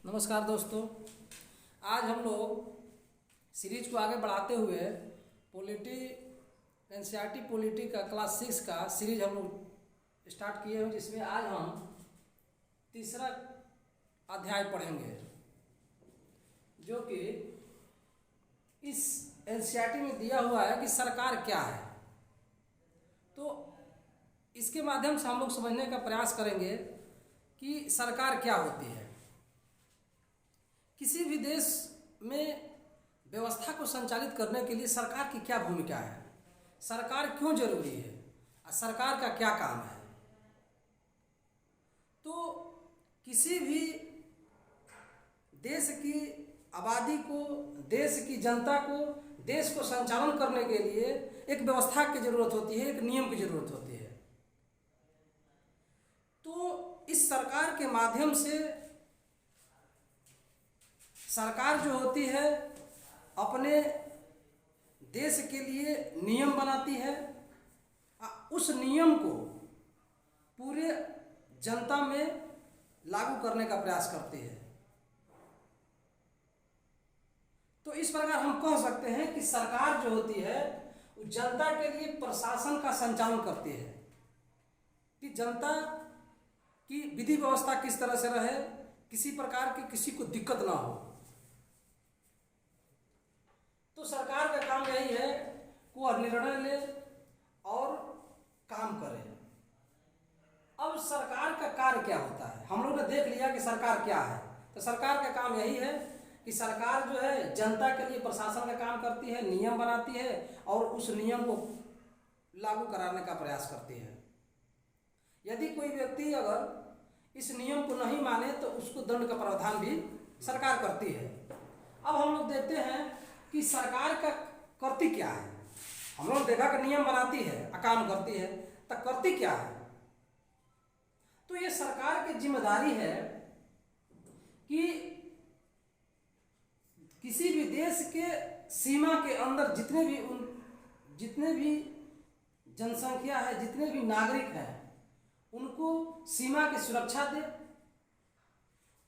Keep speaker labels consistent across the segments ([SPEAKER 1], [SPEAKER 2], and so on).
[SPEAKER 1] नमस्कार दोस्तों। आज हम लोग सीरीज को आगे बढ़ाते हुए पॉलिटी एनसीईआरटी पॉलिटी का क्लास 6 का सीरीज हम लोग स्टार्ट किए हैं, जिसमें आज हम तीसरा अध्याय पढ़ेंगे, जो कि इस एनसीईआरटी में दिया हुआ है कि सरकार क्या है। तो इसके माध्यम से हम लोग समझने का प्रयास करेंगे कि सरकार क्या होती है। किसी भी देश में व्यवस्था को संचालित करने के लिए सरकार की क्या भूमिका है, सरकार क्यों जरूरी है और सरकार का क्या काम है। तो किसी भी देश की आबादी को, देश की जनता को, देश को संचालन करने के लिए एक व्यवस्था की जरूरत होती है, एक नियम की जरूरत होती है। तो इस सरकार के माध्यम से सरकार जो होती है अपने देश के लिए नियम बनाती है, उस नियम को पूरे जनता में लागू करने का प्रयास करती है। तो इस प्रकार हम कह सकते हैं कि सरकार जो होती है वो जनता के लिए प्रशासन का संचालन करती है कि जनता की विधि व्यवस्था किस तरह से रहे, किसी प्रकार की किसी को दिक्कत ना हो। तो सरकार का काम यही है कि वह निर्णय ले और काम करे। अब सरकार का कार्य क्या होता है, हम लोग ने देख लिया कि सरकार क्या है। तो सरकार का काम यही है कि सरकार जो है जनता के लिए प्रशासन का काम करती है, नियम बनाती है और उस नियम को लागू कराने का प्रयास करती है। यदि कोई व्यक्ति अगर इस नियम को नहीं माने तो उसको दंड का प्रावधान भी सरकार करती है। अब हम लोग देखते हैं कि सरकार का करती क्या है। हम लोग देखा कि नियम बनाती है, काम करती है, तो करती क्या है। तो ये सरकार की जिम्मेदारी है कि किसी भी देश के सीमा के अंदर जितने भी जनसंख्या है, जितने भी नागरिक हैं, उनको सीमा की सुरक्षा दे,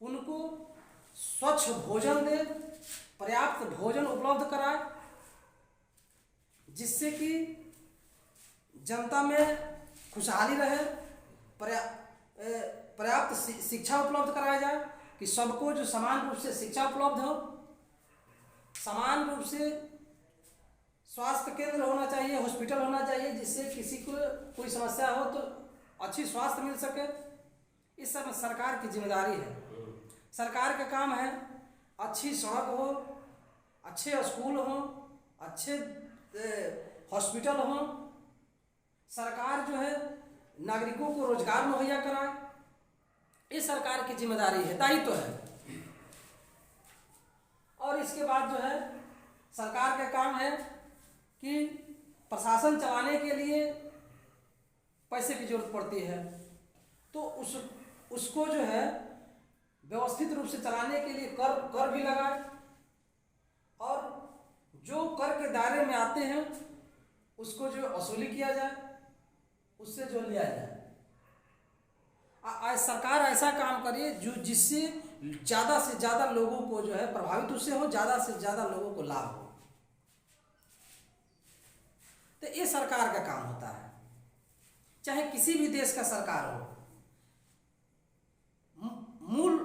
[SPEAKER 1] उनको स्वच्छ भोजन दे, पर्याप्त भोजन उपलब्ध कराए, जिससे कि जनता में खुशहाली रहे, पर्याप्त शिक्षा उपलब्ध कराया जाए कि सबको जो समान रूप से शिक्षा उपलब्ध हो, समान रूप से स्वास्थ्य केंद्र होना चाहिए, हॉस्पिटल होना चाहिए, जिससे किसी को कोई समस्या हो तो अच्छी स्वास्थ्य मिल सके। इस सब सरकार की जिम्मेदारी है। सरकार का काम है अच्छी सड़क हो, अच्छे स्कूल हो, अच्छे हॉस्पिटल हो। सरकार जो है नागरिकों को रोजगार मुहैया कराए, ये सरकार की जिम्मेदारी है, दायित्व है। और इसके बाद जो है सरकार का काम है कि प्रशासन चलाने के लिए पैसे की जरूरत पड़ती है, तो उसको जो है व्यवस्थित रूप से चलाने के लिए कर भी लगाए और जो कर के दायरे में आते हैं उसको जो वसूली किया जाए, उससे जो लिया जाए। सरकार ऐसा काम करे जिससे ज़्यादा से ज़्यादा लोगों को जो है प्रभावित उससे हो, ज़्यादा से ज़्यादा लोगों को लाभ हो। तो ये सरकार का काम होता है, चाहे किसी भी देश का सरकार हो। मूल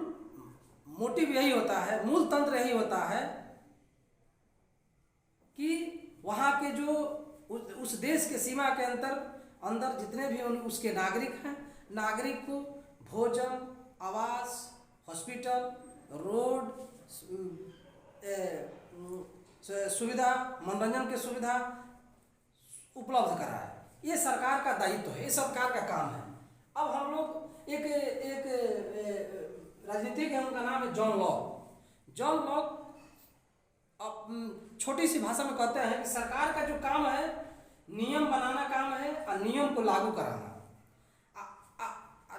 [SPEAKER 1] मोटिव यही होता है, मूल तंत्र यही होता है कि वहाँ के जो उस देश के सीमा के अंदर जितने भी उसके नागरिक हैं, नागरिक को भोजन, आवास, हॉस्पिटल, रोड सुविधा, मनोरंजन की सुविधा उपलब्ध कराए। ये सरकार का दायित्व है, ये सरकार का काम है। अब हम लोग एक राजनीतिक है, उनका नाम है जॉन लॉक। जॉन लॉक छोटी सी भाषा में कहते हैं कि सरकार का जो काम है नियम बनाना काम है और नियम को लागू कराना।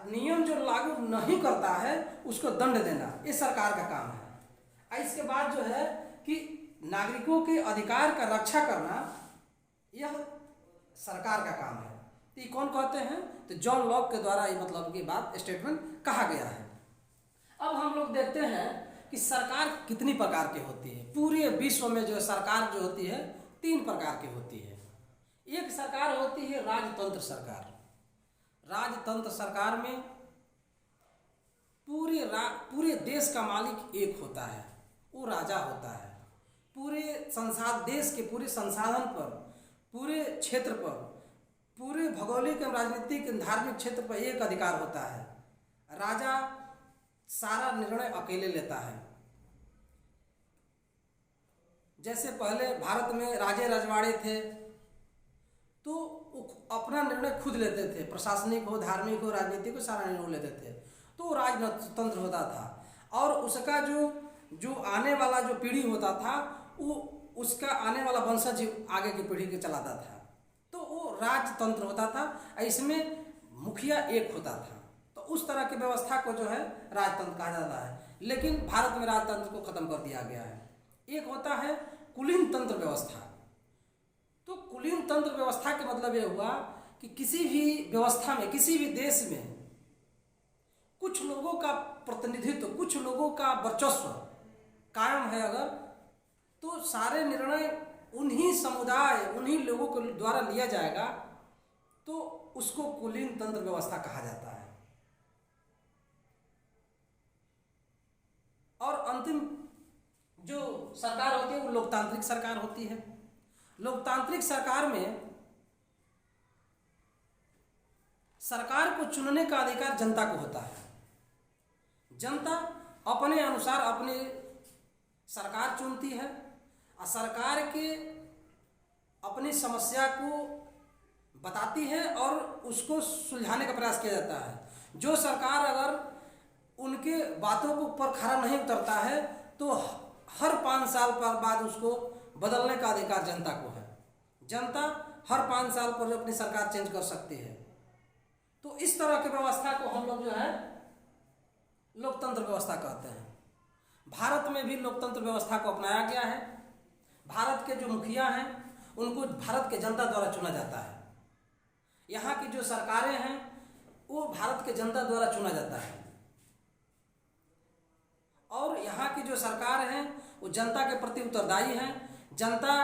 [SPEAKER 1] नियम जो लागू नहीं करता है उसको दंड देना, ये सरकार का काम है। इसके बाद जो है कि नागरिकों के अधिकार का रक्षा करना, यह सरकार का काम है। तो ये कौन कहते हैं? तो जॉन लॉक के द्वारा ये मतलब की बात स्टेटमेंट कहा गया है। अब हम लोग देखते हैं कि सरकार कितनी प्रकार की होती है। पूरे विश्व में जो सरकार जो होती है 3 प्रकार की होती है। एक सरकार होती है राजतंत्र सरकार। राजतंत्र सरकार में पूरे देश का मालिक एक होता है, वो राजा होता है। पूरे देश के पूरे संसाधन पर, पूरे क्षेत्र पर, पूरे भौगोलिक एवं राजनीतिक धार्मिक क्षेत्र पर एक अधिकार होता है। राजा सारा निर्णय अकेले लेता है। जैसे पहले भारत में राजे रजवाड़े थे तो अपना निर्णय खुद लेते थे, प्रशासनिक हो, धार्मिक हो, राजनीतिक हो, सारा निर्णय लेते थे, तो राजतंत्र होता था। और उसका जो आने वाला जो पीढ़ी होता था वो उसका आने वाला वंशज आगे की पीढ़ी के चलाता था, तो वो राजतंत्र होता था। इसमें मुखिया एक होता था, तो उस तरह की व्यवस्था को जो है राजतंत्र कहा जाता है। लेकिन भारत में राजतंत्र को खत्म कर दिया गया है। एक होता है कुलीन तंत्र व्यवस्था। तो कुलीन तंत्र व्यवस्था के मतलब ये हुआ कि किसी भी व्यवस्था में, किसी भी देश में कुछ लोगों का प्रतिनिधित्व, कुछ लोगों का वर्चस्व कायम है अगर, तो सारे निर्णय उन्हीं समुदाय, उन्हीं लोगों के द्वारा लिया जाएगा, तो उसको कुलीन तंत्र व्यवस्था कहा जाता है। और अंतिम जो सरकार होती है वो लोकतांत्रिक सरकार होती है। लोकतांत्रिक सरकार में सरकार को चुनने का अधिकार जनता को होता है। जनता अपने अनुसार अपनी सरकार चुनती है और सरकार के अपनी समस्या को बताती है और उसको सुलझाने का प्रयास किया जाता है। जो सरकार अगर उनके बातों को ऊपर खरा नहीं उतरता है तो हर 5 साल पर बाद उसको बदलने का अधिकार जनता को है। जनता हर 5 साल पर अपनी सरकार चेंज कर सकती है। तो इस तरह की व्यवस्था को हम लोग जो है लोकतंत्र व्यवस्था कहते हैं। भारत में भी लोकतंत्र व्यवस्था को अपनाया गया है। भारत के जो मुखिया हैं उनको भारत के जनता द्वारा चुना जाता है। यहाँ की जो सरकारें हैं वो भारत के जनता द्वारा चुना जाता है। और यहाँ की जो सरकार हैं वो जनता के प्रति उत्तरदायी हैं। जनता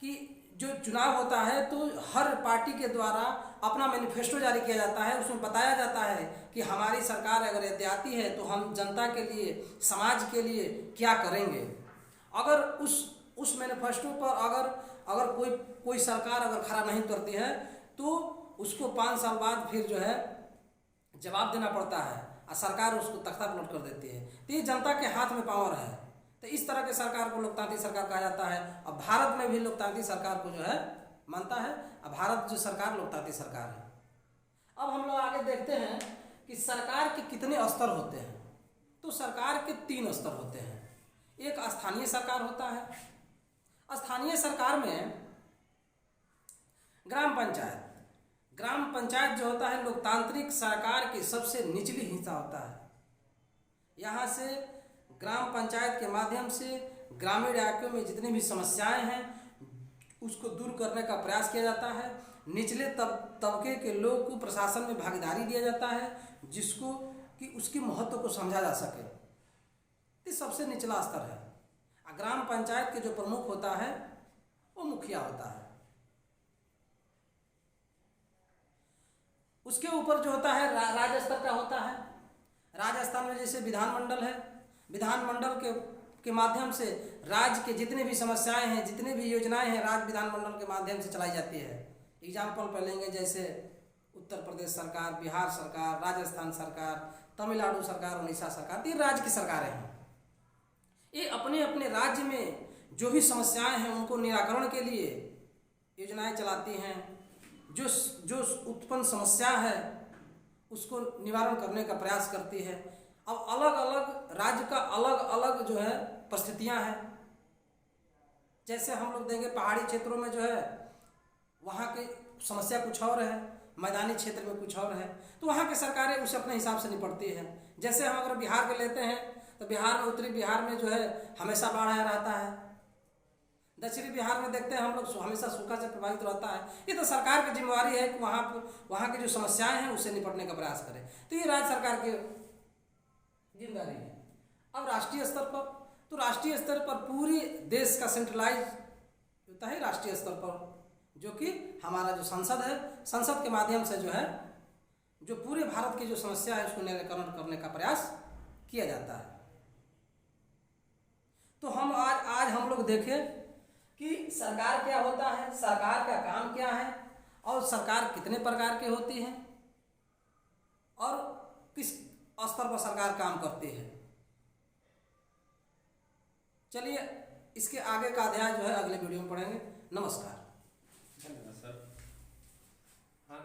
[SPEAKER 1] की जो चुनाव होता है तो हर पार्टी के द्वारा अपना मैनिफेस्टो जारी किया जाता है। उसमें बताया जाता है कि हमारी सरकार अगर यदि आती है तो हम जनता के लिए, समाज के लिए क्या करेंगे। अगर उस मैनिफेस्टो पर अगर कोई सरकार अगर खरा नहीं उतरती है तो उसको 5 साल बाद फिर जो है जवाब देना पड़ता है और सरकार उसको तख्ता पलट कर देती है। तो ये जनता के हाथ में पावर है। तो इस तरह के सरकार को लोकतांत्रिक सरकार कहा जाता है। और भारत में भी लोकतांत्रिक सरकार को जो है मानता है। और भारत जो सरकार लोकतांत्रिक सरकार है। अब हम लोग आगे देखते हैं कि सरकार के कितने स्तर होते हैं। तो सरकार के 3 स्तर होते हैं। एक स्थानीय सरकार होता है। स्थानीय सरकार में ग्राम पंचायत जो होता है लोकतांत्रिक सरकार की सबसे निचली हिस्सा होता है। यहाँ से ग्राम पंचायत के माध्यम से ग्रामीण इलाकों में जितनी भी समस्याएं हैं उसको दूर करने का प्रयास किया जाता है। निचले तबके के लोग को प्रशासन में भागीदारी दिया जाता है जिसको कि उसकी महत्व को समझा जा सके। ये सबसे निचला स्तर है। ग्राम पंचायत के जो प्रमुख होता है वो मुखिया होता है। उसके ऊपर जो होता है राज्य स्तर का होता है। राजस्थान में जैसे विधानमंडल है, विधानमंडल के माध्यम से राज्य के जितने भी समस्याएं हैं, जितने भी योजनाएं हैं राज्य विधानमंडल के माध्यम से चलाई जाती है। एग्जाम्पल पर लेंगे जैसे उत्तर प्रदेश सरकार, बिहार सरकार, राजस्थान सरकार, तमिलनाडु सरकार, उड़ीसा सरकार, ये राज्य की सरकारें हैं। ये अपने अपने राज्य में जो भी समस्याएं हैं उनको निराकरण के लिए योजनाएं चलाती हैं। जो उत्पन्न समस्या है उसको निवारण करने का प्रयास करती है। अब अलग अलग राज्य का अलग अलग जो है परिस्थितियां हैं। जैसे हम लोग देंगे पहाड़ी क्षेत्रों में जो है वहाँ की समस्या कुछ और है, मैदानी क्षेत्र में कुछ और है, तो वहाँ की सरकारें उसे अपने हिसाब से निपटती है। जैसे हम अगर बिहार के लेते हैं तो बिहार में, उत्तरी बिहार में जो है हमेशा बाढ़ आया रहता है। दक्षिणी बिहार में देखते हैं हम लोग हमेशा सूखा से प्रभावित रहता है। ये तो सरकार की जिम्मेवारी है कि वहाँ की जो समस्याएं हैं उससे निपटने का प्रयास करें। तो ये राज्य सरकार की जिम्मेदारी है। अब राष्ट्रीय स्तर पर, तो राष्ट्रीय स्तर पर पूरी देश का सेंट्रलाइज होता है राष्ट्रीय स्तर पर, जो कि हमारा जो संसद है, संसद के माध्यम से जो है जो पूरे भारत की जो समस्या है उसको निराकरण करने का प्रयास किया जाता है। तो हम आज हम लोग देखें कि सरकार क्या होता है, सरकार का काम क्या है, और सरकार कितने प्रकार की होती है और किस स्तर पर सरकार काम करती है। चलिए इसके आगे का अध्याय जो है अगले वीडियो में पढ़ेंगे। नमस्कार।
[SPEAKER 2] धन्यवाद सर। हाँ,